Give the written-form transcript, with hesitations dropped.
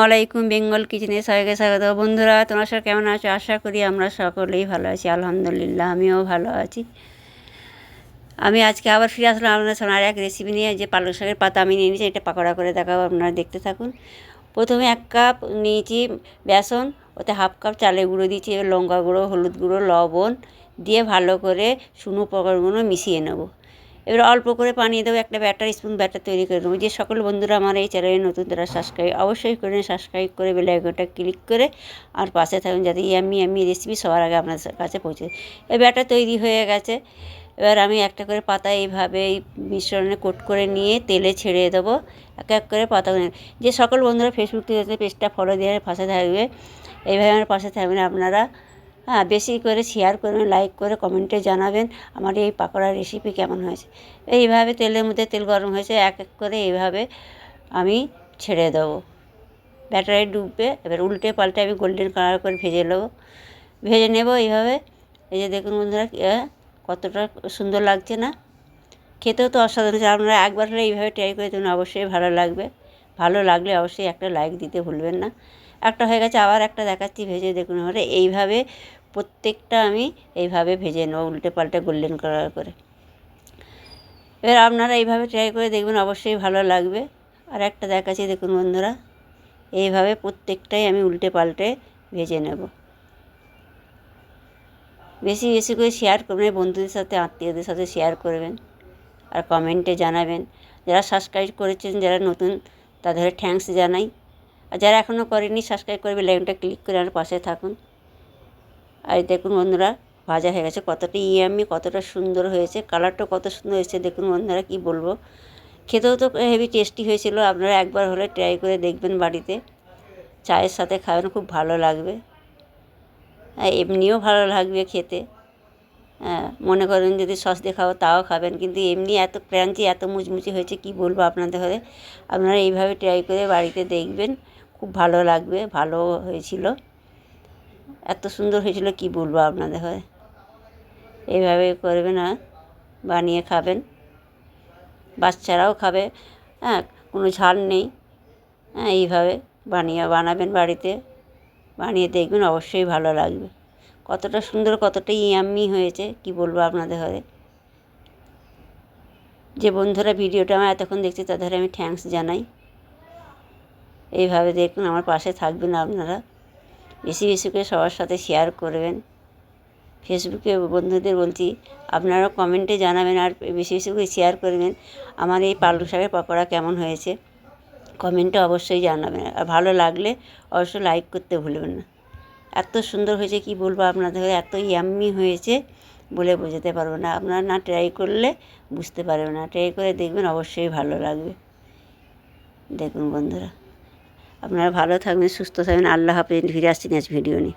আলাইকুম। বেঙ্গল কিচেনে সবাইকে স্বাগত। বন্ধুরা, তোমরা সব কেমন আছো? আশা করি আমরা সকলেই ভালো আছি। আলহামদুলিল্লাহ, আমিও ভালো আছি। আমি আজকে আবার ফিরে আসলাম আপনাদের সামনে আর এক রেসিপি নিয়ে। যে পালং শাকের পাতা আমি নিয়ে নিয়েছি, এটা পাকোড়া করে দেখাবো, আপনারা দেখতে থাকুন। প্রথমে 1 কাপ নিয়েছি বেসন, ওতে হাফ কাপ চালের গুঁড়ো দিয়েছি, এবার লঙ্কা গুঁড়ো, হলুদ গুঁড়ো, লবণ দিয়ে ভালো করে শুকনো উপকরণগুলো মিশিয়ে নেব। এবার অল্প করে পানি দেবো, একটা স্পুন ব্যাটার তৈরি করে নেবো। যে সকল বন্ধুরা আমার এই চ্যানেলে নতুন, তারা অবশ্যই করে সাবস্ক্রাইব করে বেল আইকনটা ক্লিক করে আর পাশে থাকুন, যাতে আমি রেসিপি সবার আগে আপনার কাছে পৌঁছে। এই ব্যাটার তৈরি হয়ে গেছে। এবার আমি একটা করে পাতা এইভাবে এই মিশ্রণে কোট করে নিয়ে তেলে ছেড়ে দেবো, এক এক করে পাতা। যে সকল বন্ধুরা ফেসবুক থেকে পেজটা ফলো দিয়ে পাশে থাকবে, এইভাবে আমার পাশে থাকবেন আপনারা। হ্যাঁ, বেশি করে শেয়ার করবেন, লাইক করে কমেন্টে জানাবেন আমার এই পাকোড়ার রেসিপি কেমন হয়েছে। এইভাবে তেলের মধ্যে তেল গরম হয়েছে, এক এক করে এইভাবে আমি ছেড়ে দেবো, ব্যাটারে ডুববে। এবার উল্টে পাল্টে আমি গোল্ডেন কালার করে ভেজে নেব এইভাবে। এই যে দেখুন বন্ধুরা, কতটা সুন্দর লাগছে না? খেতেও তো অসাধারণ। আপনারা একবার হলে এইভাবে ট্রাই করে দেবেন, অবশ্যই ভালো লাগবে। ভালো লাগলে অবশ্যই একটা লাইক দিতে ভুলবেন না। একটা হয়ে গেছে, আবার একটা দেখাচ্ছি ভেজে দেখুন। এবারে এইভাবে প্রত্যেকটা আমি এইভাবে ভেজে নেব, উল্টে পাল্টে গোল্ডেন কালার করে। এবার আপনারা এইভাবে ট্রাই করে দেখবেন, অবশ্যই ভালো লাগবে। আর একটা দেখাচ্ছি দেখুন বন্ধুরা, এইভাবে প্রত্যেকটাই আমি উল্টে পাল্টে ভেজে নেব। বেশি বেশি করে শেয়ার করবেন, বন্ধুদের সাথে আত্মীয়দের সাথে শেয়ার করবেন আর কমেন্টে জানাবেন। যারা সাবস্ক্রাইব করেছেন, যারা নতুন, তাদের থ্যাঙ্কস জানাই। আর যারা এখনও করেনি, সাবস্ক্রাইব করবে, লাইকটা ক্লিক করে আমার পাশে থাকুন। আর দেখুন বন্ধুরা, ভাজা হয়ে গেছে, কতটা ইয়াম্মি, কতটা সুন্দর হয়েছে, কালারটা কত সুন্দর হয়েছে দেখুন বন্ধুরা, কি বলবো। খেতেও তো হেভি টেস্টি হয়েছিল। আপনারা একবার হলে ট্রাই করে দেখবেন বাড়িতে, চায়ের সাথে খাবেন, খুব ভালো লাগবে। এমনিও ভালো লাগবে খেতে। মনে করেন যদি সস দিয়ে খাবো তাও খাবেন, কিন্তু এমনি এত ক্রাঞ্চি, এত মুচমুচি হয়েছে, কি বলবো আপনাদের হলে। আপনারা এইভাবে ট্রাই করে বাড়িতে দেখবেন, খুব ভালো লাগবে। ভালো হয়েছিল, এত সুন্দর হয়েছিল, কি বলবো আপনাদের হলে। এইভাবে করবেন, বানিয়ে খাবেন, বাচ্চারাও খাবে। কোনো ঝাল নেই। এইভাবে বানাবেন বাড়িতে, বানিয়ে দেখবেন, অবশ্যই ভালো লাগবে। কতটা সুন্দর, কতটা ইয়াম্মি হয়েছে, কি বলবো আপনাদের হলে। যে বন্ধুরা ভিডিওটা আমার এতক্ষণ দেখছে, তাদের আমি থ্যাঙ্কস জানাই। এইভাবে দেখুন, আমার পাশে থাকবেন আপনারা। বেশি বেশি করে সবার সাথে শেয়ার করবেন। ফেসবুকে বন্ধুদের বলছি, আপনারা কমেন্টে জানাবেন আর বেশি বেশি করে শেয়ার করবেন আমার এই পালং শাকের পকোড়া কেমন হয়েছে। কমেন্টে অবশ্যই জানাবেন, আর ভালো লাগলে অবশ্যই লাইক করতে ভুলবেন না। এত সুন্দর হয়েছে, কি বলবো আপনাদের, এত ইয়াম্মি হয়েছে বলে বোঝাতে পারবো না। আপনারা না ট্রাই করলে বুঝতে পারবেন না। ট্রাই করে দেখবেন, অবশ্যই ভালো লাগবে। দেখুন বন্ধুরা, আপনারা ভালো থাকবেন, সুস্থ থাকবেন। আল্লাহ হাফেজ। ফিরে আসছি নেক্সট ভিডিও নিয়ে।